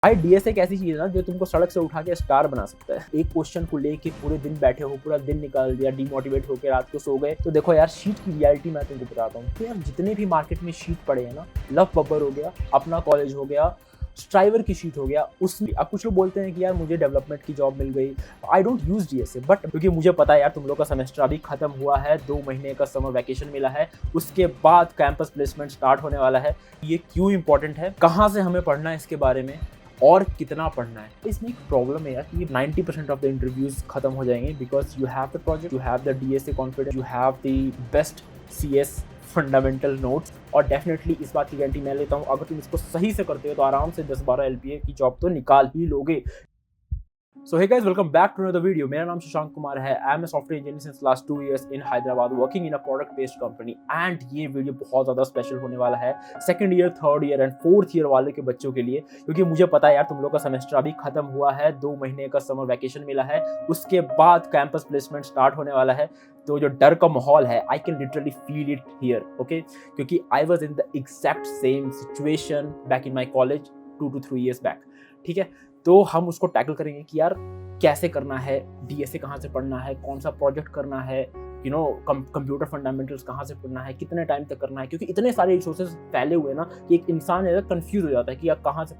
भाई डीएस एक ऐसी चीज है ना जो तुमको सड़क से उठा के स्टार बना सकता है। एक क्वेश्चन को लेके पूरे दिन बैठे हो, पूरा दिन निकाल दिया, डिमोटिवेट होकर रात को सो गए, तो देखो यार शीट की रियलिटी मैं तुमको बताता हूँ। तो यार जितने भी मार्केट में शीट पड़े हैं ना, लव बब्बर हो गया, अपना कॉलेज हो गया, स्ट्राइवर की शीट हो गया, उसमें अब कुछ लोग बोलते हैं कि यार मुझे डेवलपमेंट की जॉब मिल गई, I don't use DSA, but क्योंकि मुझे पता है यार तुम लोग का सेमेस्टर अभी खत्म हुआ है, 2 महीने का समर वैकेशन मिला है, उसके बाद कैंपस प्लेसमेंट स्टार्ट होने वाला है। ये क्यों इंपॉर्टेंट है, कहाँ से हमें पढ़ना है इसके बारे में, और कितना पढ़ना है। इसमें एक प्रॉब्लम है यार कि 90% ऑफ द इंटरव्यूज खत्म हो जाएंगे because you have the project, you have the DSA confidence, you have the best CS fundamental notes, और डेफिनेटली इस बात की गारंटी मैं लेता हूँ अगर तुम इसको सही से करते हो तो आराम से 10-12 एलपीए की जॉब तो निकाल ही लोगे। So hey guys, welcome back to another video. मेरा नाम शशांक कुमार है। I am a software engineer since last 2 years in Hyderabad, working in a product based company. And ये वीडियो बहुत ज़्यादा स्पेशल होने वाला है second year, third year and fourth year वाले के बच्चों के लिए, क्योंकि मुझे पता है यार तुम लोग का सेमेस्टर अभी खत्म हुआ है, 2 महीने का समर वैकेशन मिला है, उसके बाद कैंपस प्लेसमेंट स्टार्ट होने वाला है। तो जो डर का माहौल है, I can literally feel it here, okay, क्योंकि I was in the exact same situation back in my college 2 to 3 years back. ठीक है, तो हम उसको टैकल करेंगे कि यार कैसे करना है, डीएसए कहाँ से पढ़ना है, कौन सा प्रोजेक्ट करना है, कंप्यूटर फंडामेंटल्स कहाँ से पढ़ना है, कितने टाइम तक करना है, क्योंकि इतने सारे रिसोर्सेज फैले हुए हैं ना कि एक इंसान कंफ्यूज हो जाता है कि यार कहाँ से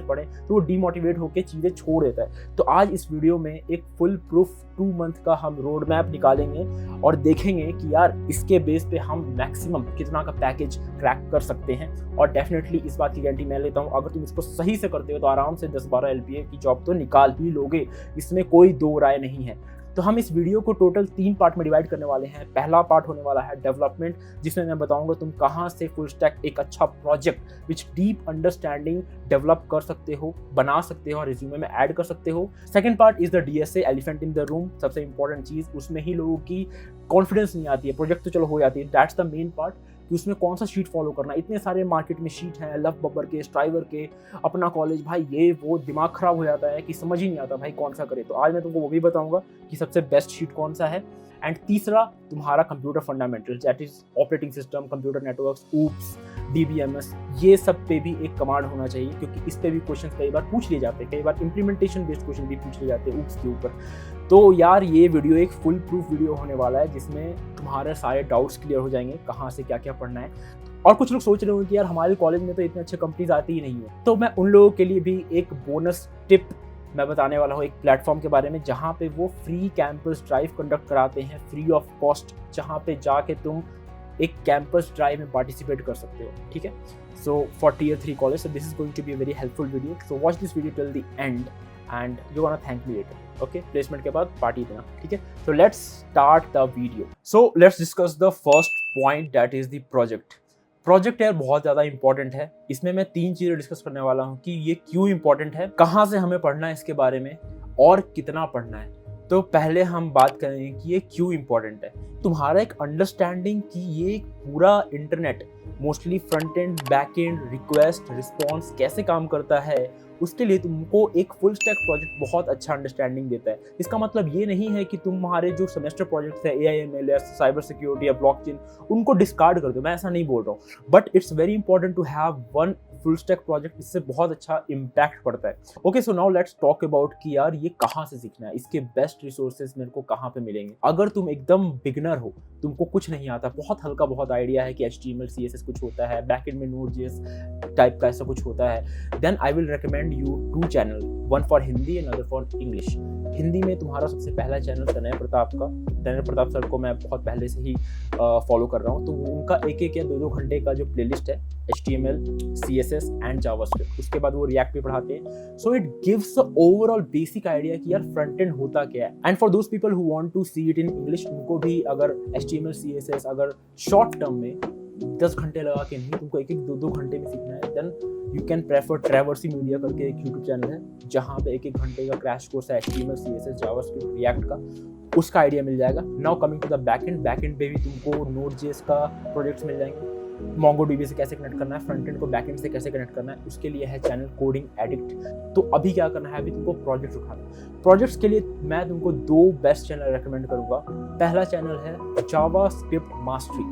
पढ़ें, तो वो डीमोटिवेट होकर चीज़ें छोड़ देता है। तो आज इस वीडियो में एक फुल प्रूफ 2 मंथ का हम रोड मैप निकालेंगे और देखेंगे कि यार इसके बेस पे हम मैक्सिमम कितना का पैकेज क्रैक कर सकते हैं। और डेफिनेटली इस बात की गारंटी मैं लेता हूँ अगर तुम इसको सही से करते हो तो आराम से 10-12 एलपीए की जॉब तो निकाल ही लोगे, इसमें कोई दो राय नहीं है। तो हम इस वीडियो को टोटल 3 पार्ट में डिवाइड करने वाले हैं। पहला पार्ट होने वाला है डेवलपमेंट, जिसमें मैं बताऊंगा तुम कहां से फुल स्टैक एक अच्छा project which deep understanding develop कर सकते हो, बना सकते हो और रिज्यूमे में ऐड कर सकते हो। Second part is the DSA, elephant in the room, सबसे इंपॉर्टेंट चीज, उसमें ही लोगों की कॉन्फिडेंस नहीं आती है, प्रोजेक्ट तो चलो हो जाती है, दैट्स द मेन पार्ट कि उसमें कौन सा शीट फॉलो करना। इतने सारे मार्केट में शीट हैं, लव बब्बर के, स्ट्राइवर के, अपना कॉलेज, भाई ये वो दिमाग खराब हो जाता है कि समझ ही नहीं आता भाई कौन सा करे। तो आज मैं तुमको वो भी बताऊंगा कि सबसे बेस्ट शीट कौन सा है। एंड तीसरा तुम्हारा computer fundamentals, that is operating system, computer networks, oops, DBMS, ये सब पे भी एक कमांड होना चाहिए, क्योंकि इस पे भी क्वेश्चन कई बार पूछ लिए जाते हैं, कई बार इंप्लीमेंटेशन बेस्ड क्वेश्चन भी पूछ लिए जाते हैं ऊप्स के ऊपर। तो यार ये वीडियो एक फुल प्रूफ वीडियो होने वाला है जिसमें तुम्हारे सारे डाउट्स क्लियर हो जाएंगे, कहाँ से क्या क्या पढ़ना है। और कुछ लोग सोच रहे होंगे कि यार हमारे कॉलेज में तो इतने अच्छे कंपनीज आती ही नहीं है, तो मैं उन लोगों के लिए भी एक बोनस टिप मैं बताने वाला हूँ, एक प्लेटफॉर्म के बारे में जहाँ पे वो फ्री कैंपस ड्राइव कंडक्ट कराते हैं फ्री ऑफ कॉस्ट, जहाँ पे जाके तुम एक कैंपस ड्राइव में पार्टिसिपेट कर सकते हो। ठीक है, so for Tier 3 college, so this is going to be a very helpful video, so watch this video till the end and you gonna thank me later. Okay, placement के बाद party देना। ठीक है, so let's start the video. So let's discuss the first point, that is the project यार बहुत ज़्यादा important है। इसमें मैं 3 चीज़ें डिस्कस करने वाला हूँ कि ये क्यों इंपॉर्टेंट है, कहाँ से हमें पढ़ना है इसके बारे में, और कितना पढ़ना है। तो पहले हम बात करेंगे कि ये क्यों इंपॉर्टेंट है। तुम्हारा एक अंडरस्टैंडिंग कि ये पूरा internet, mostly front end, back and, request response कैसे काम करता है, उसके लिए तुमको एक फुल स्टैक प्रोजेक्ट बहुत अच्छा अंडरस्टैंडिंग देता है। इसका मतलब ये नहीं है कि तुम्हारे जो सेमेस्टर प्रोजेक्ट्स है, AIML, साइबर सिक्योरिटी या ब्लॉकचेन, उनको डिस्कार्ड कर दो, मैं ऐसा नहीं बोल रहा हूँ, but it's very important to have one full stack project, इससे बहुत अच्छा इम्पैक्ट पड़ता है। Okay, so now let's talk about कि यार ये कहाँ से सीखना है, इसके बेस्ट रिसोर्सेज मेरे को कहाँ पे मिलेंगे। अगर तुम एकदम बिगनर हो, तुमको कुछ नहीं आता, बहुत हल्का बहुत आइडिया है कि HTML CSS कुछ होता है, बैकएंड में Node.js टाइप का ऐसा कुछ होता है, then I will recommend you 2 channel, one for Hindi and other for English. Hindi में तुम्हारा सबसे पहला चैनल तनय प्रताप का, तनय प्रताप सर को मैं बहुत पहले से ही फॉलो कर रहा हूँ, तो उनका 1-1 या 2-2 घंटे का जो प्लेलिस्ट है HTML, CSS एंड जावास्क्रिप्ट, उसके बाद वो रिएक्ट भी पढ़ाते हैं। So it gives a overall basic idea कि यार फ्रंट एंड होता क्या है। And for those people who want to see it in English, उनको भी अगर HTML CSS अगर शॉर्ट टर्म में 10 घंटे लगा के नहीं, तुमको 1-1, 2-2 घंटे में सीखना है, then you can prefer Traversy Media करके एक यूट्यूब चैनल है जहाँ पे 1-1 घंटे का क्रैश कोर्स है HTML, CSS, जावास्क्रिप्ट, रिएक्ट का, उसका आइडिया मिल जाएगा। Now coming to the backend पे भी तुमको Node.js का प्रोजेक्ट्स मिल जाएंगे, MongoDB से कैसे कनेक्ट करना है, फ्रंट एंड को बैक एंड से कैसे कनेक्ट करना है, उसके लिए है चैनल कोडिंग एडिक्ट। तो अभी क्या करना है, अभी तुमको प्रोजेक्ट उठाना है। प्रोजेक्ट्स के लिए मैं तुमको 2 बेस्ट चैनल रेकमेंड करूंगा। पहला चैनल है जावास्क्रिप्ट मास्टरी,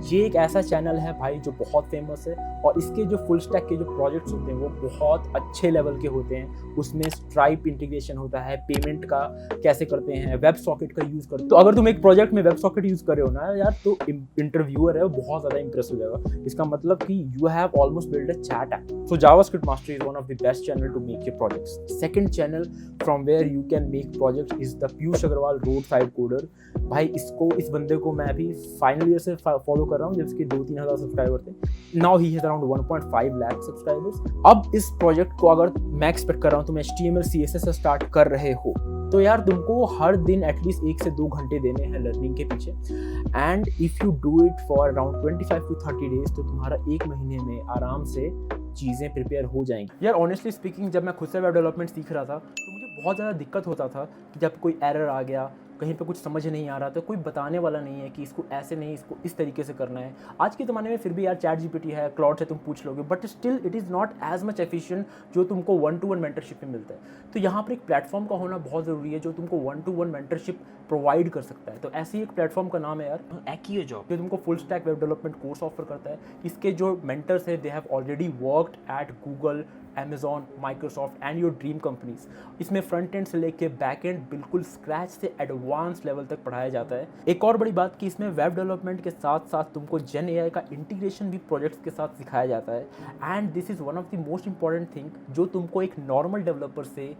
ये एक ऐसा चैनल है भाई जो बहुत फेमस है और इसके जो फुल स्टैक के जो प्रोजेक्ट्स होते हैं वो बहुत अच्छे लेवल के होते हैं। उसमें स्ट्राइप इंटीग्रेशन होता है, पेमेंट का कैसे करते हैं, वेब सॉकेट का यूज़ करते हैं। तो अगर तुम एक प्रोजेक्ट में वेब सॉकेट यूज़ कर रहे हो ना यार, तो इंटरव्यूअर है वो बहुत ज़्यादा इंप्रेस हो जाएगा। इसका मतलब कि you have almost build a chat app. So JavaScript mastery is one of the best channel to make your projects. Second channel from where you can make project is the Piyush Agarwal road side coder. भाई इस बंदे को मैं अभी final year से follow कर रहा हूँ, जब इसके 2-3 हज़ार सब्सक्राइबर थे। Now he has around 1.5 lakh subscribers. अब इस प्रोजेक्ट को अगर मैं एक्सपेक्ट कर रहा हूँ तुम HTML CSS से स्टार्ट कर रहे हो तो यार तुमको हर दिन एटलीस्ट 1 से 2 घंटे देने हैं लर्निंग के पीछे। And if you do it for around 25 to 30 days तो तुम्हारा 1 महीने में आराम से चीज़ें प्रिपेयर हो जाएंगी। यार ऑनेस्टली स्पीकिंग, जब मैं खुद से वेब डेवलपमेंट सीख रहा था तो मुझे बहुत ज़्यादा दिक्कत होता था कि जब कोई एरर आ गया, कहीं पे कुछ समझ नहीं आ रहा, तो कोई बताने वाला नहीं है कि इसको ऐसे नहीं, इसको इस तरीके से करना है। आज के ज़माने में फिर भी यार चैट GPT है, क्लाउड से तुम पूछ लोगे, but still it is not as much efficient जो तुमको 1-to-1 मेंटरशिप में मिलता है। तो यहाँ पर एक प्लेटफॉर्म का होना बहुत ज़रूरी है जो तुमको 1-to-1 मेंटरशिप प्रोवाइड कर सकता है। तो ऐसे ही एक प्लेटफॉर्म का नाम है यार Acquio Job, जो तुमको full stack web development course offer करता है। इसके जो मेंटर्स है they have already worked at Google, Amazon, Microsoft and your dream companies. इसमें फ्रंट एंड से लेके बैक एंड बिल्कुल स्क्रैच से एडवांस लेवल तक पढ़ाया जाता है। एक और बड़ी बात कि इसमें वेब डेवलपमेंट के साथ साथ तुमको Gen AI का इंटीग्रेशन भी प्रोजेक्ट्स के साथ सिखाया जाता है। And this is one of the most important thing जो तुमको एक नॉर्मल डेवलपर से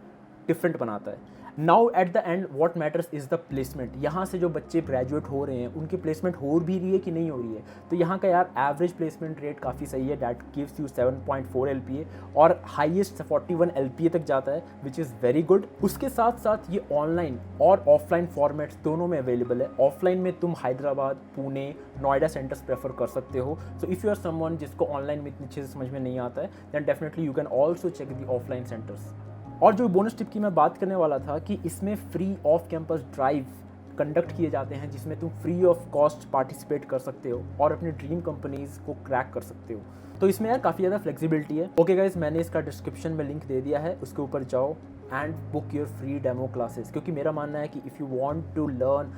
डिफरेंट बनाता है। Now at the end what matters is the placement. यहाँ से जो बच्चे ग्रेजुएट हो रहे हैं उनकी प्लेसमेंट हो भी रही है कि नहीं हो रही है। तो यहाँ का यार एवरेज प्लेसमेंट रेट काफ़ी सही है, दैट गिव्स यू 7.4 LPA और हाईएस्ट 41 LPA तक जाता है, विच इज़ वेरी गुड। उसके साथ साथ ये ऑनलाइन और ऑफलाइन फॉर्मेट्स दोनों में अवेलेबल है। ऑफलाइन में तुम हैदराबाद, पुणे, नोएडा सेंटर्स प्रेफर कर सकते हो। So if you are someone जिसको ऑनलाइन में इतनी अच्छे से समझ में नहीं आता है, then definitely you can also check the offline centres. और जो बोनस टिप की मैं बात करने वाला था कि इसमें free off campus drive conduct किए जाते हैं जिसमें तुम फ्री ऑफ कॉस्ट पार्टिसिपेट कर सकते हो और अपनी ड्रीम कंपनीज को क्रैक कर सकते हो। तो इसमें यार काफ़ी ज़्यादा फ्लेक्सिबिलिटी है। ओके गाइज, मैंने इसका डिस्क्रिप्शन में लिंक दे दिया है, उसके ऊपर जाओ and book your free demo classes. क्योंकि मेरा मानना है कि if you want to learn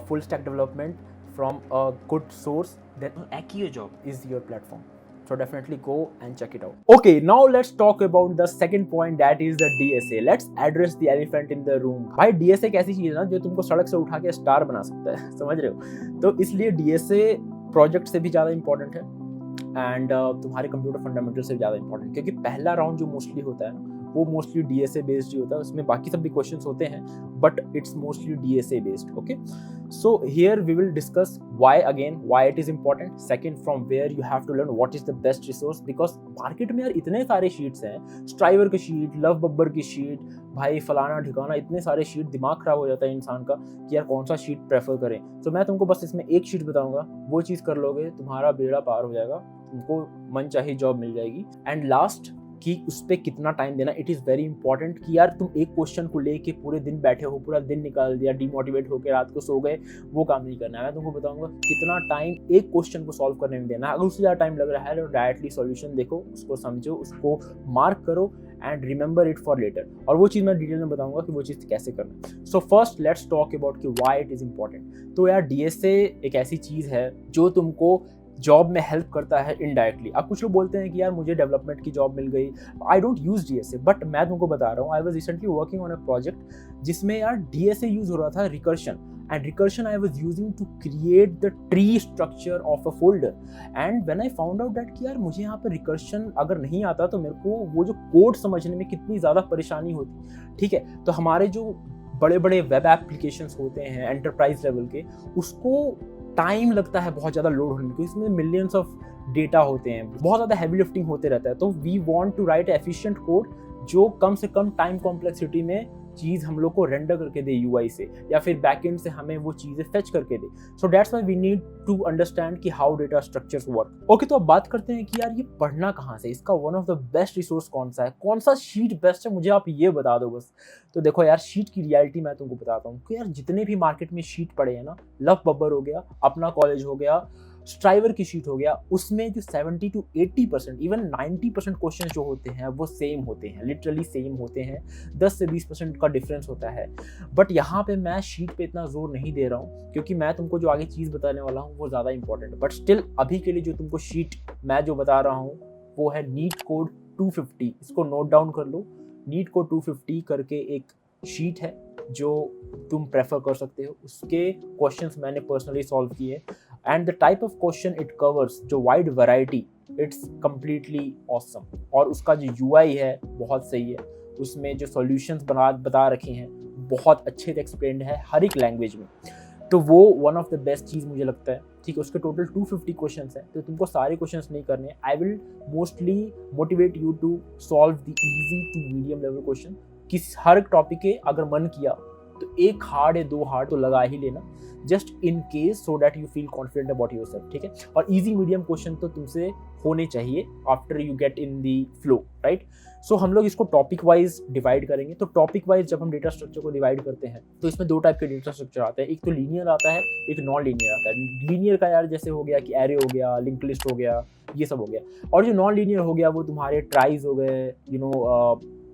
full stack development from a good source, then Acquio Job is your platform. So definitely go and check it out. Okay, now let's talk about the second point, that is the DSA. Let's address the elephant in the room. भाई DSA एक ऐसी चीज़ है ना जो तुमको सड़क से उठा के स्टार बना सकता है, समझ रहे हो? तो इसलिए DSA प्रोजेक्ट से भी ज़्यादा इंपॉर्टेंट है एंड तुम्हारे कंप्यूटर फंडामेंटल से भी ज़्यादा इंपॉर्टेंट, क्योंकि पहला राउंड जो मोस्टली होता है वो मोस्टली DSA बेस्ड ही होता है। उसमें बाकी सब भी क्वेश्चंस होते हैं but it's mostly DSA based. Okay, so here we will discuss why it is important. Second, from where you have to learn what is the best resource, because market में यार इतने सारे शीट्स हैं, striver की sheet, love Babbar की sheet, भाई फलाना ठिकाना, इतने सारे शीट, दिमाग खराब हो जाता है इंसान का कि यार कौन सा शीट प्रेफर करें। तो मैं तुमको बस इसमें एक शीट बताऊंगा, वो चीज़ कर लोगे तुम्हारा बेड़ा पार हो जाएगा, तुमको मन चाही जॉब मिल जाएगी। एंड लास्ट कि उस पर कितना टाइम देना, इट इज़ वेरी इंपॉर्टेंट कि यार तुम एक क्वेश्चन को लेके पूरे दिन बैठे हो, पूरा दिन निकाल दिया, डिमोटिवेट होकर रात को सो गए, वो काम नहीं करना है। मैं तुमको बताऊंगा कितना टाइम एक क्वेश्चन को सॉल्व करने में देना है। अगर उससे ज़्यादा टाइम लग रहा है तो डायरेक्टली सॉल्यूशन देखो, उसको समझो, उसको मार्क करो and remember it for later. और वो चीज़ मैं डिटेल में बताऊंगा कि वो चीज़ कैसे करना है। So first let's talk about कि व्हाई इट इज़ इंपॉर्टेंट। तो यार DSA एक ऐसी चीज़ है जो तुमको जॉब में हेल्प करता है इनडायरेक्टली। अब कुछ लोग बोलते हैं कि यार मुझे डेवलपमेंट की जॉब मिल गई, I don't use DSA, but मैं तुमको बता रहा हूँ, I was recently working on a project जिसमें यार DSA यूज़ हो रहा था, recursion, and recursion I was using to create the tree structure of a folder. And when I found out that कि यार मुझे यहाँ पर recursion अगर नहीं आता तो मेरे को वो जो कोड समझने में कितनी ज़्यादा परेशानी होती। ठीक है, तो हमारे जो बड़े बड़े वेब एप्लीकेशंस होते हैं एंटरप्राइज लेवल के, उसको टाइम लगता है बहुत ज़्यादा लोड होने में, इसमें मिलियंस ऑफ डेटा होते हैं, बहुत ज़्यादा हैवी लिफ्टिंग होते रहता है। तो we want to write efficient code जो कम से कम टाइम कॉम्प्लेक्सिटी में चीज़ हम लोग को रेंडर करके दे UI से, या फिर बैकएंड से हमें वो चीज़ें फेच करके दे। So that's why we need to understand कि how data structures work. Okay, तो अब बात करते हैं कि यार ये पढ़ना कहाँ से, इसका one of the best resource कौन सा है, कौन सा शीट बेस्ट है, मुझे आप ये बता दो बस। तो देखो यार, शीट की रियलिटी मैं तुमको बताता हूँ कि यार जितने भी मार्केट में शीट पड़े हैं ना, लव बब्बर हो गया, अपना कॉलेज हो गया, स्ट्राइवर की शीट हो गया, उसमें जो 70 to 80% इवन 90% क्वेश्चन जो होते हैं वो सेम होते हैं, लिटरली सेम होते हैं, 10 से 20% का डिफरेंस होता है। बट यहाँ पे मैं शीट पे इतना जोर नहीं दे रहा हूँ क्योंकि मैं तुमको जो आगे चीज़ बताने वाला हूँ वो ज़्यादा इंपॉर्टेंट है। बट स्टिल अभी के लिए जो तुमको शीट मैं जो बता रहा हूँ वो है नीट कोड 250। इसको नोट डाउन कर लो, नीट कोड 250 करके एक शीट है जो तुम प्रेफर कर सकते हो। उसके क्वेश्चंस मैंने पर्सनली सॉल्व किए and the type of question it covers, जो wide variety, it's completely awesome. और उसका जो यूआई है बहुत सही है, उसमें जो सॉल्यूशंस बता रखे हैं बहुत अच्छे से एक्सप्लेन्ड है हर एक लैंग्वेज में, तो वो वन ऑफ द बेस्ट चीज़ मुझे लगता है। ठीक है, उसके टोटल 250 क्वेश्चंस हैं, तो तुमको सारे क्वेश्चंस नहीं करने हैं। I will mostly motivate you to solve the easy to medium level question. किस हर टॉपिक के अगर मन किया तो एक हार्ड या दो हार्ड तो लगा ही लेना, just in case, so that you feel confident about yourself. ठीक है, और इजी मीडियम क्वेश्चन तो तुमसे होने चाहिए after you get in the flow, right. So हम लोग इसको टॉपिक वाइज डिवाइड करेंगे। तो टॉपिक वाइज जब हम डेटा स्ट्रक्चर को डिवाइड करते हैं तो इसमें दो टाइप के डेटा स्ट्रक्चर आते हैं, एक तो लीनियर आता है, एक नॉन लीनियर आता है। लीनियर का यार जैसे हो गया कि एरे हो गया, लिंक लिस्ट हो गया, ये सब हो गया। और जो नॉन लीनियर हो गया वो तुम्हारे ट्राइज हो गए,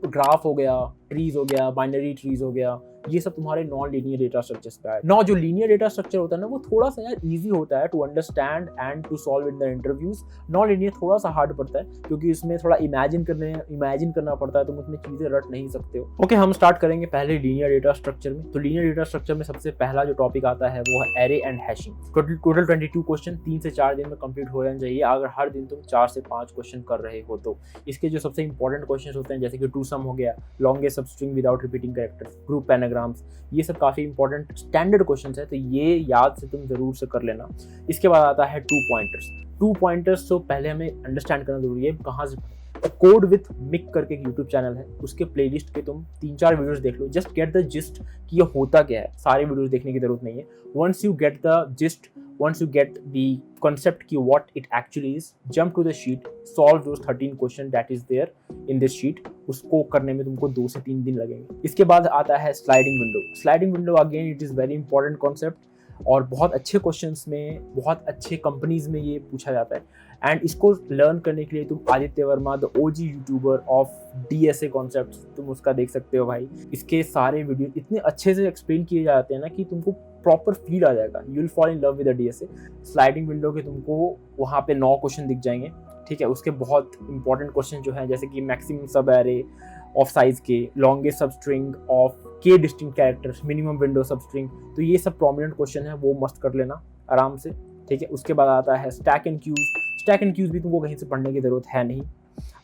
ग्राफ हो गया, ट्रीज हो गया, बाइनरी ट्रीज हो गया, ये सब तुम्हारे नॉन लीनियर डेटा स्ट्रक्चर्स का है। नॉ जो लीनियर डेटा स्ट्रक्चर होता है ना वो थोड़ा सा यार इजी होता है to understand and to solve in the interviews. Non linear थोड़ा सा हार्ड पड़ता है क्योंकि इसमें थोड़ा इमेजिन करना पड़ता है, तुम उसमें चीजें रट नहीं सकते हो। ओके, हम स्टार्ट करेंगे पहले लीनियर डेटा स्ट्रक्चर में। तो लीनियर डेटा स्ट्रक्चर में सबसे पहला जो टॉपिक आता है वो है array and hashing. Total 22 question 3 से 4 दिन में कंप्लीट हो जाना चाहिए, अगर हर दिन तुम 4 से 5 क्वेश्चन कर रहे हो तो। इसके जो सबसे इंपॉर्टेंट क्वेश्चन होते हैं जैसे कि टू सम हो गया, longest substring without repeating characters, group anagrams, ये सब काफ़ी इंपॉर्टेंट स्टैंडर्ड क्वेश्चन है, तो ये याद से तुम जरूर से कर लेना। इसके बाद आता है टू पॉइंटर्स। तो पहले हमें अंडरस्टैंड करना जरूरी है कहाँ से। कोड विथ मिक करके एक यूट्यूब चैनल है, उसके प्लेलिस्ट के तुम 3-4 वीडियोस देख लो, जस्ट गेट द जिस्ट कि ये होता क्या है। सारे वीडियोस देखने की जरूरत नहीं है। Once you get the gist, once you get the concept ki what it actually is, jump to the sheet, solve those 13 question that is there in this sheet। उसको करने में तुमको 2 से 3 दिन लगेंगे। इसके बाद आता है sliding window again it is very important concept, और बहुत अच्छे क्वेश्चंस में, बहुत अच्छे कंपनीज में ये पूछा जाता है। एंड इसको लर्न करने के लिए तुम Aditya Verma, the OG YouTuber of DSA concept, तुम उसका देख सकते हो भाई। इसके सारे वीडियो इतने अच्छे से एक्सप्लेन किए जाते हैं ना कि तुमको प्रॉपर फील आ जाएगा, you will fall in love with the DSA. Sliding window के तुमको वहाँ पे 9 क्वेश्चन दिख जाएंगे। ठीक है, उसके बहुत इंपॉर्टेंट क्वेश्चन जो हैं जैसे कि मैक्सिमम सब एरे ऑफ साइज के, लॉन्गेस्ट सब स्ट्रिंग ऑफ के डिस्टिंक्ट कैरेक्टर्स, मिनिमम विंडो सब स्ट्रिंग, तो ये सब प्रोमिनेंट क्वेश्चन है, वो मस्ट कर लेना आराम से। ठीक है, उसके बाद आता है स्टैक एंड क्यूज भी तुमको कहीं से पढ़ने की जरूरत है नहीं।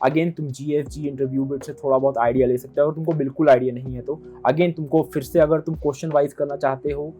अगेन तुम जीएसजी इंटरव्यू बिट से थोड़ा बहुत आइडिया ले सकते हो, अगर तुमको बिल्कुल आइडिया नहीं है तो अगेन तुमको फिर से, अगर तुम क्वेश्चन वाइज करना चाहते हो,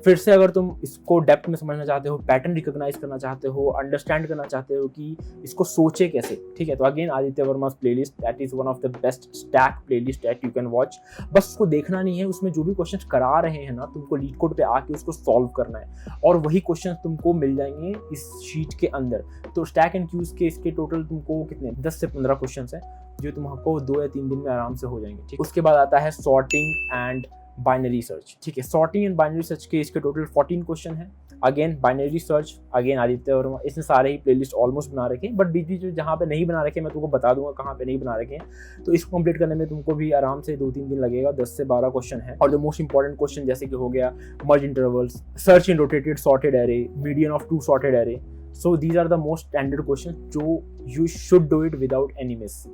फिर से अगर तुम इसको डेप्थ में समझना चाहते हो, पैटर्न रिकॉग्नाइज करना चाहते हो, अंडरस्टैंड करना चाहते हो कि इसको सोचे कैसे, ठीक है, तो again Aditya Verma playlist, that is one of the best stack playlist that you can watch. बस उसको देखना नहीं है, उसमें जो भी क्वेश्चंस करा रहे हैं ना, तुमको लीड कोड पे आके उसको सॉल्व करना है, और वही क्वेश्चंस तुमको मिल जाएंगे इस शीट के अंदर। तो स्टैक एंड क्यूज के इसके टोटल तुमको कितने 10 से 15 क्वेश्चन हैं जो तुमको 2 या 3 दिन में आराम से हो जाएंगे। ठीक, उसके बाद आता है सॉर्टिंग एंड बाइनरी सर्च। ठीक है, सॉर्टिंग एंड बाइनरी सर्च के इसके टोटल 14 क्वेश्चन हैं। Again binary search, again Aditya Verma, इसने सारे ही प्लेलिस्ट ऑलमोस्ट बना रखे हैं, बट बीच बीच में जहाँ पे नहीं बना रखे मैं तुमको बता दूंगा कहाँ पे नहीं बना रखे हैं। तो इसको कंप्लीट करने में तुमको भी आराम से 2-3 दिन लगेगा। 10 से 12 क्वेश्चन है, और जो मोस्ट इंपॉर्टेंट क्वेश्चन जैसे कि हो गया merge intervals, search in rotated sorted array, median of 2 sorted array. So these are the most standard question जो you should do it without any miss.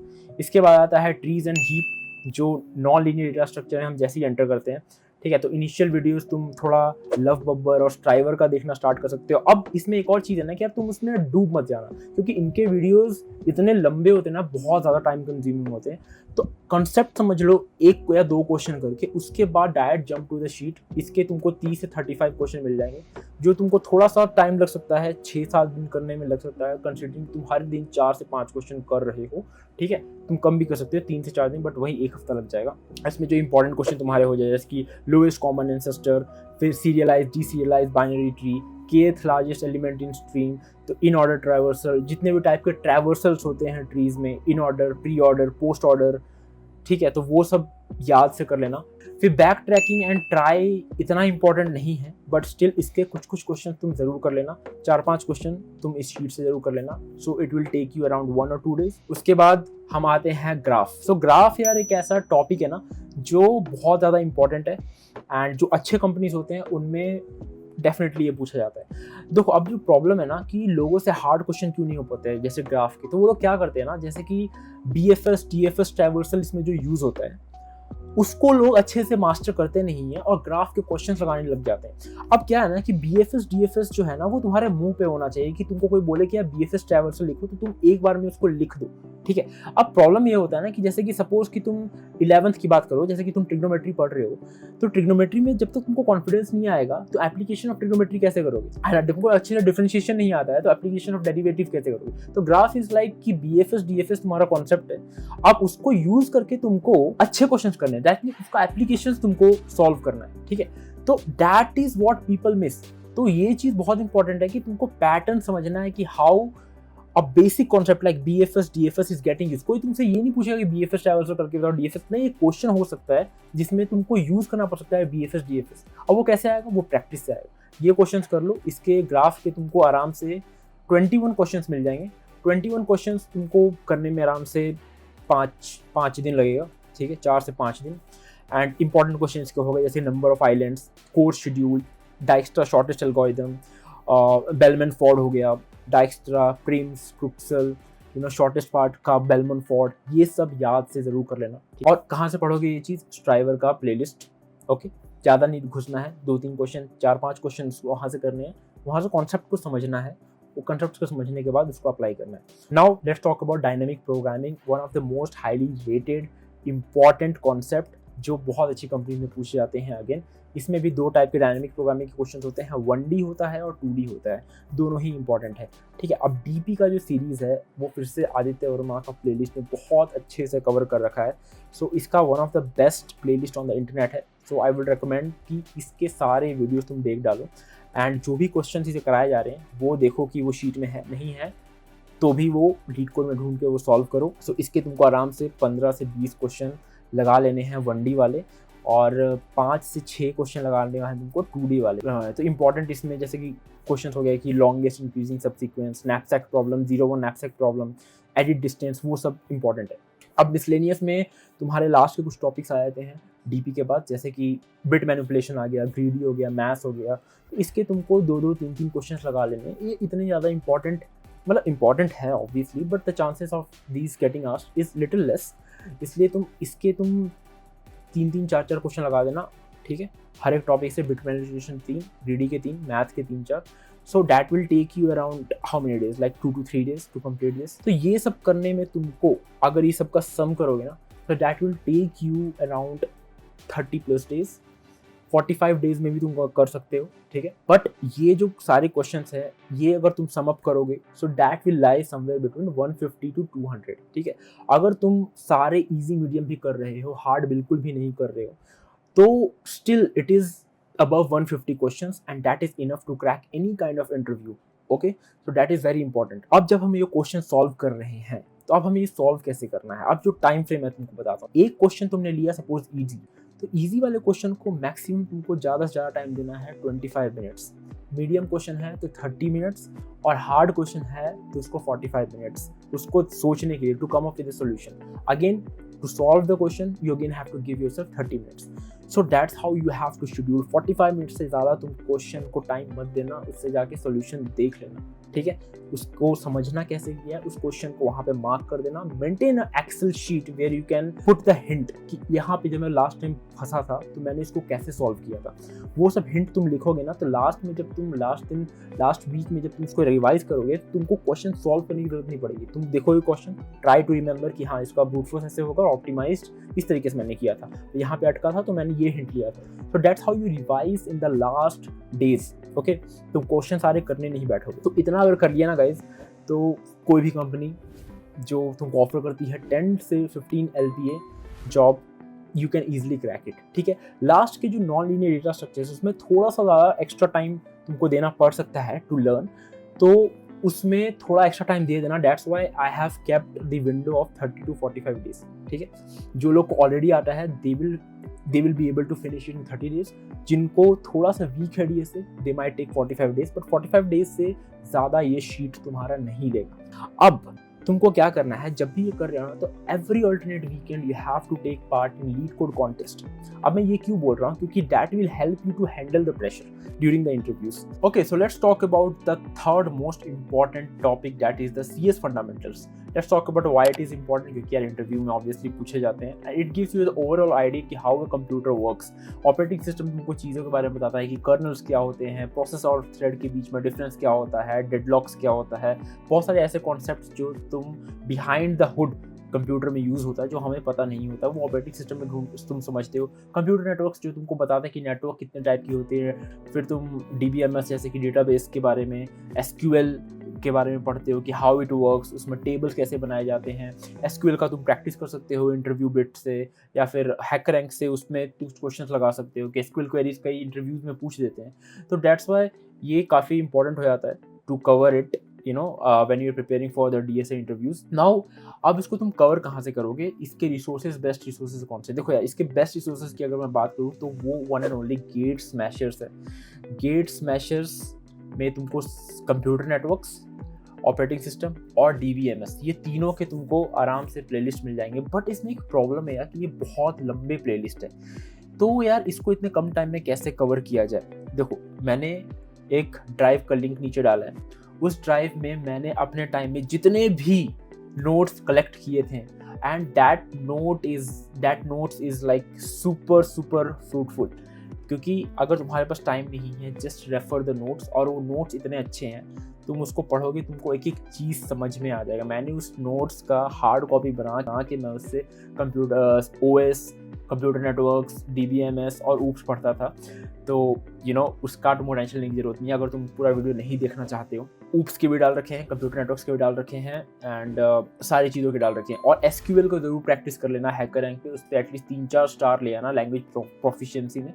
इसके बाद आता है ट्रीज एंड हीप, जो नॉन लीनियर डेटा स्ट्रक्चर है, हम जैसे ही enter करते हैं। ठीक है, तो इनिशियल वीडियोस तुम थोड़ा लव बब्बर और स्ट्राइवर का देखना स्टार्ट कर सकते हो। अब इसमें एक और चीज़ है ना कि यार तुम उसमें डूब मत जाना, क्योंकि इनके वीडियोस इतने लंबे होते हैं ना, बहुत ज़्यादा टाइम कंज्यूमिंग होते हैं। तो कंसेप्ट समझ लो 1 या 2 क्वेश्चन करके, उसके बाद direct jump to the sheet. इसके तुमको 30 से 35 क्वेश्चन मिल जाएंगे, जो तुमको थोड़ा सा टाइम लग सकता है, 6-7 दिन करने में लग सकता है, कंसिडरिंग तुम हर दिन 4 से 5 क्वेश्चन कर रहे हो। ठीक है, तुम कम भी कर सकते हो, 3 से 4 दिन, बट वही 1 हफ्ता लग जाएगा। इसमें जो इंपॉर्टेंट क्वेश्चन तुम्हारे हो जाए जैसे कि लोएस्ट कॉमन एंसेस्टर, फिर serialize, deserialize binary tree, kth largest element in stream, तो इन ऑर्डर ट्रैवर्सल, जितने भी टाइप के ट्रैवर्सल्स होते हैं ट्रीज में, in order, pre order, post order, ठीक है, तो वो सब याद से कर लेना। फिर बैक ट्रैकिंग एंड ट्राई इतना इंपॉर्टेंट नहीं है, बट स्टिल इसके कुछ कुछ क्वेश्चन तुम जरूर कर लेना, 4-5 क्वेश्चन तुम इस शीट से जरूर कर लेना। So it will take you around 1 और 2 डेज। उसके बाद हम आते हैं ग्राफ। सो ग्राफ यार एक ऐसा टॉपिक है ना जो बहुत ज़्यादा इंपॉर्टेंट है, एंड जो अच्छे कंपनीज होते हैं उनमें डेफिनेटली ये पूछा जाता है। देखो अब जो प्रॉब्लम है ना कि लोगों से हार्ड क्वेश्चन क्यों नहीं हो पाते हैं जैसे ग्राफ के, तो वो लोग क्या करते हैं ना, जैसे कि BFS TFS ट्रैवर्सल इसमें जो यूज़ होता है उसको लोग अच्छे से मास्टर करते नहीं है और ग्राफ के क्वेश्चंस लगाने लग जाते हैं। अब क्या है ना कि BFS DFS जो है ना वो तुम्हारे मुंह पे होना चाहिए कि तुमको कोई बोले कि यार BFS ट्रैवर्सल लिखो तो तुम एक बार में उसको लिख दो, ठीक है। अब प्रॉब्लम ये होता है ना कि जैसे कि सपोज कि तुम 11th की बात करो, जैसे कि तुम ट्रिग्नोमेट्री पढ़ रहे हो, तो ट्रिग्नोमेट्री में जब तक तुमको कॉन्फिडेंस नहीं आएगा तो एप्लीकेशन ऑफ ट्रिग्नोमेट्री कैसे करोगे, तुमको अच्छे से डिफरेंशिएशन नहीं आता है तो एप्लीकेशन ऑफ डेरिवेटिव कैसे करोगे। तो ग्राफ इज लाइक कि BFS DFS तुम्हारा कॉन्सेप्ट है, आप उसको यूज करके तुमको अच्छे क्वेश्चन करने हैं, दैट मीन उसका एप्लीकेशन तुमको सॉल्व करना है, ठीक है। तो that is what people miss. तो ये चीज बहुत इंपॉर्टेंट है कि तुमको पैटर्न समझना है कि how a basic concept like BFS DFS is getting use. कोई तुमसे ये नहीं पूछेगा कि BFS ट्रैवर्सल करके बताओ DFS नहीं, एक क्वेश्चन हो सकता है जिसमें तुमको यूज करना पड़ सकता है BFS DFS। अब वो कैसे आएगा, वो प्रैक्टिस से आएगा। ये क्वेश्चंस कर लो, इसके ग्राफ के तुमको आराम से 21 क्वेश्चंस मिल जाएंगे। 21 क्वेश्चंस तुमको करने में आराम से 5 दिन लगेगा, ठीक है, 4 से 5 दिन। एंड इंपॉर्टेंट क्वेश्चन इसके हो गए जैसे number of islands, course schedule, Dijkstra shortest algorithm, Bellman Ford हो गया, Dijkstra, Prim's, Kruskal, shortest part का बेलमैन फोर्ड, ये सब याद से जरूर कर लेना। और कहाँ से पढ़ोगे ये चीज़, स्ट्राइवर का प्लेलिस्ट, ओके। ज़्यादा नहीं घुसना है, 2-3 क्वेश्चन, 4-5 क्वेश्चन वहाँ से करने हैं, वहाँ से कॉन्सेप्ट को समझना है, वो कॉन्सेप्ट को समझने के बाद उसको अप्लाई करना है। Now let's talk about dynamic programming, one of the most highly rated important concept जो बहुत अच्छी कंपनी में पूछे जाते हैं। अगेन इसमें भी 2 टाइप के डायनेमिक प्रोग्रामिंग के क्वेश्चन होते हैं, 1D होता है और 2D होता है, दोनों ही इंपॉर्टेंट है, ठीक है। अब DP का जो सीरीज़ है वो फिर से आदित्य वर्मा का प्लेलिस्ट में बहुत अच्छे से कवर कर रखा है। सो इसका one of the best playlist on the internet है। सो आई वुड रिकमेंड कि इसके सारे वीडियोस तुम देख डालो, एंड जो भी क्वेश्चन इसे कराए जा रहे हैं वो देखो कि वो शीट में है नहीं है, तो भी वो लीड कोड में ढूंढ के वो सॉल्व करो। सो इसके तुमको आराम से 15 से 20 क्वेश्चन लगा लेने हैं 1D वाले, और 5 से 6 क्वेश्चन लगाने हैं तुमको 2D वाले। तो इंपॉर्टेंट इसमें जैसे कि क्वेश्चन हो गया कि longest increasing subsequence, knapsack problem, 0-1 knapsack problem, edit distance, वो सब इंपॉर्टेंट है। अब मिसलेनियस में तुम्हारे लास्ट के कुछ टॉपिक्स आ जाते हैं DP के बाद, जैसे कि बिट मैनिपुलेशन आ गया, ग्रीडी हो गया, मैथ्स हो गया, तो इसके तुमको 2-2, 3-3 क्वेश्चन लगा लेने। ये इतने ज़्यादा इंपॉर्टेंट है obviously, but the chances of these getting asked is little less, इसलिए तुम 3-3, 4-4 क्वेश्चन लगा देना, ठीक है, हर एक टॉपिक से। बिट मैनिपुलेशन 3, ग्रीडी के 3, मैथ के 3-4। So that will take you around how many days, like 2 to 3 days to complete this. तो ये सब करने में तुमको अगर ये सब का सम करोगे ना तो that will take you around 30+ days, 45 days में भी तुम कर सकते हो, ठीक है। बट ये जो सारे क्वेश्चंस है ये अगर तुम सम अप करोगे सो that will lie somewhere between 150 to 200, ठीक है। अगर तुम सारे इजी मीडियम भी कर रहे हो, हार्ड बिल्कुल भी नहीं कर रहे हो, तो still it is above 150 questions and that is enough to crack any kind of interview, okay, so that is very important। अब जब हम ये क्वेश्चन सॉल्व कर रहे हैं तो अब हमें ये सॉल्व कैसे करना है। अब जो टाइम फ्रेम है तुमको बताता हूँ। एक क्वेश्चन तुमने लिया सपोज इजी, तो इजी वाले क्वेश्चन को मैक्सिमम तुमको ज़्यादा से ज़्यादा टाइम देना है 25 मिनट्स, मीडियम क्वेश्चन है तो 30 मिनट्स, और हार्ड क्वेश्चन है तो उसको 45 मिनट्स उसको सोचने के लिए, to come up with the solution. Again to solve the question you again have to give yourself 30 minutes. So that's how you have to schedule. 45 minute से ज़्यादा तुम क्वेश्चन को टाइम मत देना, उससे जाके सोल्यूशन देख लेना, ठीक है। उसको समझना कैसे किया, उस क्वेश्चन को वहाँ पे मार्क कर देना। Maintain a Excel sheet where you can put the hint कि यहाँ पे जब मैं लास्ट टाइम फंसा था तो मैंने इसको कैसे सॉल्व किया था, वो सब हिंट तुम लिखोगे ना, तो लास्ट में जब तुम लास्ट वीक में जब तुम इसको रिवाइज करोगे तुमको क्वेश्चन सॉल्व करने की जरूरत नहीं पड़ेगी। तुम देखोगे क्वेश्चन, ट्राई टू रिमेंबर कि हाँ इसका ब्रूट फोर्स ऐसे होगा, ऑप्टिमाइज्ड इस तरीके से मैंने किया था, तो यहाँ पे अटका था तो मैंने ये हिंट लिया था। सो that's how you revise in the last days, okay. तुम क्वेश्चन सारे करने नहीं बैठोगे। तो इतना अगर कर लिया ना गाइज, तो कोई भी कंपनी जो तुमको ऑफर करती है 10 से 15 LPA job, you can easily crack it, ठीक है। लास्ट के जो नॉन लीनियर डेटा स्ट्रक्चर्स उसमें थोड़ा सा ज़्यादा एक्स्ट्रा टाइम तुमको देना पड़ सकता है टू लर्न, तो उसमें थोड़ा एक्स्ट्रा टाइम दे देना। That's why I have kept the window of 30 to 45 days. ठीक है, जो लोग को ऑलरेडी आता है they will be able to finish in 30 days. जिनको थोड़ा सा वीक है DSA they might take 45 days, but 45 days से ज़्यादा ये शीट तुम्हारा नहीं लेगा। अब तुमको क्या करना है, जब भी ये कर रहे हो ना, तो every alternate weekend you have to take part in LeetCode contest. अब मैं ये क्यों बोल रहा हूँ, क्योंकि that will help you to handle the pressure during the interviews. Okay, so let's talk about the third most important topic, that is the CS fundamentals. Let's talk about why it is important, क्योंकि यार interview में obviously पूछे जाते हैं। It gives you the overall idea कि how a computer works. Operating system तुमको चीज़ों के बारे में बताता है कि कर्नल्स क्या होते हैं, प्रोसेस और थ्रेड के बीच में डिफरेंस क्या होता है, डेडलॉक्स क्या होता है, बहुत सारे ऐसे कॉन्सेप्ट्स जो तुम बिहाइंड द हुड कंप्यूटर में यूज़ होता है जो हमें पता नहीं होता, वो ऑपरेटिंग सिस्टम में तुम समझते हो। कंप्यूटर नेटवर्क्स जो तुमको बताते हैं कि नेटवर्क कितने टाइप की होते हैं। फिर तुम DBMS जैसे कि डेटाबेस के बारे में, SQL के बारे में पढ़ते हो कि हाउ इट वर्क्स, उसमें टेबल्स कैसे बनाए जाते हैं। SQL का तुम प्रैक्टिस कर सकते हो इंटरव्यू बिट से, या फिर हैकरैंक से उसमें कुछ क्वेश्चंस लगा सकते हो कि SQL क्वेरीज कई इंटरव्यूज में पूछ देते हैं। तो दैट्स वाई ये काफ़ी इंपॉर्टेंट हो जाता है to cover it when you're preparing for the DSA interviews. Now, अब इसको तुम कवर कहाँ से करोगे, इसके रिसोर्सेज, बेस्ट रिसोर्सेज कौन से? देखो यार, इसके बेस्ट रिसोर्सेज की अगर मैं बात करूँ तो वो one and only get smashers है। गेट स्मैशर्स में तुमको कंप्यूटर नेटवर्क्स, ऑपरेटिंग सिस्टम और DBMS, ये तीनों के तुमको आराम से प्लेलिस्ट मिल जाएंगे। बट इसमें एक प्रॉब्लम है यार कि ये बहुत लंबे प्लेलिस्ट है। तो यार इसको इतने कम टाइम में कैसे कवर किया जाए? देखो, मैंने एक ड्राइव का लिंक नीचे डाला है। उस ड्राइव में मैंने अपने टाइम में जितने भी नोट्स कलेक्ट किए थे, and that notes is like super fruitful. क्योंकि अगर तुम्हारे पास टाइम नहीं है, जस्ट रेफर द नोट्स, और वो नोट्स इतने अच्छे हैं, तुम उसको पढ़ोगे तुमको एक एक चीज़ समझ में आ जाएगा। मैंने उस नोट्स का हार्ड कॉपी बना के मैं उससे OS, कंप्यूटर नेटवर्क्स, DBMS और ऊप्स पढ़ता था। तो उसका तुमको टेंशन लेने की जरूरत नहीं है अगर तुम पूरा वीडियो नहीं देखना चाहते हो। ऊप्स के भी डाल रखे हैं, कंप्यूटर नेटवर्क्स के भी डाल रखे हैं, एंड सारी चीज़ों के डाल रखे हैं। और SQL को जरूर प्रैक्टिस कर लेना, हैकरैंक पे उस पर एटलीस्ट 3-4 स्टार ले आना लैंग्वेज प्रोफिशिएंसी में।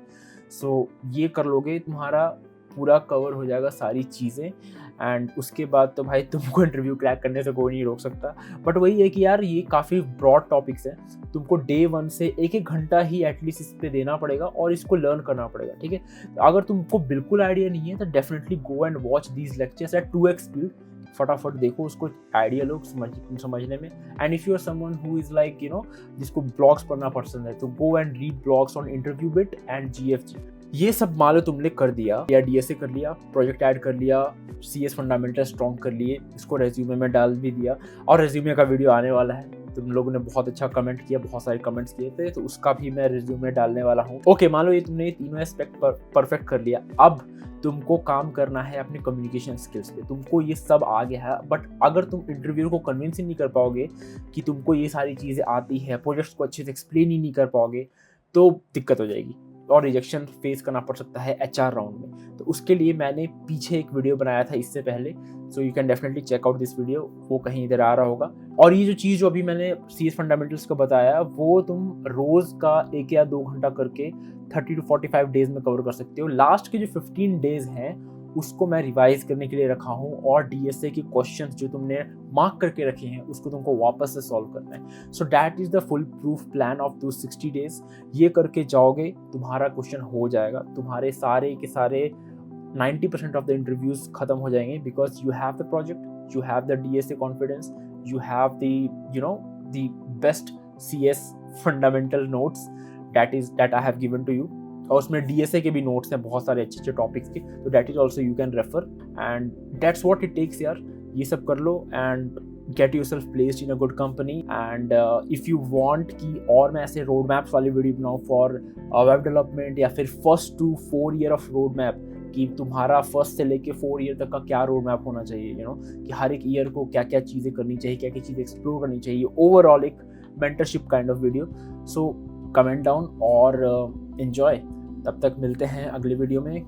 सो ये कर लोगे, तुम्हारा पूरा कवर हो जाएगा सारी चीज़ें। एंड उसके बाद तो भाई तुमको इंटरव्यू क्रैक करने से कोई नहीं रोक सकता। बट वही है कि यार ये काफ़ी ब्रॉड टॉपिक्स हैं, तुमको डे 1 से 1-1 घंटा ही एटलीस्ट इस पे देना पड़ेगा और इसको लर्न करना पड़ेगा। ठीक है, अगर तुमको बिल्कुल आइडिया नहीं है तो definitely go and watch these lectures at 2x speed. फटाफट देखो, उसको आइडिया लो समझने में। And if you are someone who is like जिसको ब्लॉग्स पढ़ना पसंद है, तो go and read blogs on InterviewBit and GFG। ये सब मान लो तुमने कर दिया, या DSA कर लिया, प्रोजेक्ट ऐड कर लिया, CS फंडामेंटल स्ट्रॉन्ग कर लिए, इसको रेज्यूमे में डाल भी दिया, और रेज्यूमे का वीडियो आने वाला है। तुम लोगों ने बहुत अच्छा कमेंट किया, बहुत सारे कमेंट्स किए थे, तो उसका भी मैं रेज्यूमे डालने वाला हूँ। ओके, मान लो ये तुमने ये तीनों एस्पेक्ट परफेक्ट कर लिया। अब तुमको काम करना है अपने कम्युनिकेशन स्किल्स पे। तुमको ये सब आ गया है, बट अगर तुम इंटरव्यूअर को कन्विंस ही नहीं कर पाओगे कि तुमको ये सारी चीज़ें आती है, प्रोजेक्ट्स को अच्छे से एक्सप्लेन ही नहीं कर पाओगे, तो दिक्कत हो जाएगी और रिजेक्शन फेस करना पड़ सकता है HR राउंड में। तो उसके लिए मैंने पीछे एक वीडियो बनाया था इससे पहले, so you can definitely check out this video, वो कहीं इधर आ रहा होगा। और ये जो चीज़ जो अभी मैंने CS फंडामेंटल्स का बताया, वो तुम रोज़ का 1 या 2 घंटा करके 30 to 45 डेज में कवर कर सकते हो। लास्ट के जो 15 डेज हैं उसको मैं रिवाइज करने के लिए रखा हूँ, और DSA के क्वेश्चंस जो तुमने मार्क करके रखे हैं उसको तुमको वापस से सॉल्व करना है। So that is the full proof plan of दो 60 डेज। ये करके जाओगे, तुम्हारा क्वेश्चन हो जाएगा, तुम्हारे सारे के सारे 90% ऑफ द इंटरव्यूज खत्म हो जाएंगे, because you have the project, you have the DSA confidence, you have the best CS fundamental notes that I have given to you. और उसमें DSA के भी नोट्स हैं बहुत सारे अच्छे अच्छे टॉपिक्स के, तो that is also you can refer, and that's what it takes यार। ये सब कर लो and get yourself placed in a good company. And if you want कि और मैं ऐसे रोड मैप्स वाली वीडियो बनाऊँ फॉर वेब डेवलपमेंट, या फिर 1st to 4 year of road map, कि तुम्हारा 1st से लेके 4 ईयर तक का क्या रोड मैप होना चाहिए, कि हर एक ईयर को क्या क्या चीज़ें करनी चाहिए, क्या क्या चीज़ें एक्सप्लोर करनी चाहिए, ओवरऑल एक mentorship kind of video. So comment down और एंजॉय। तब तक मिलते हैं अगले वीडियो में।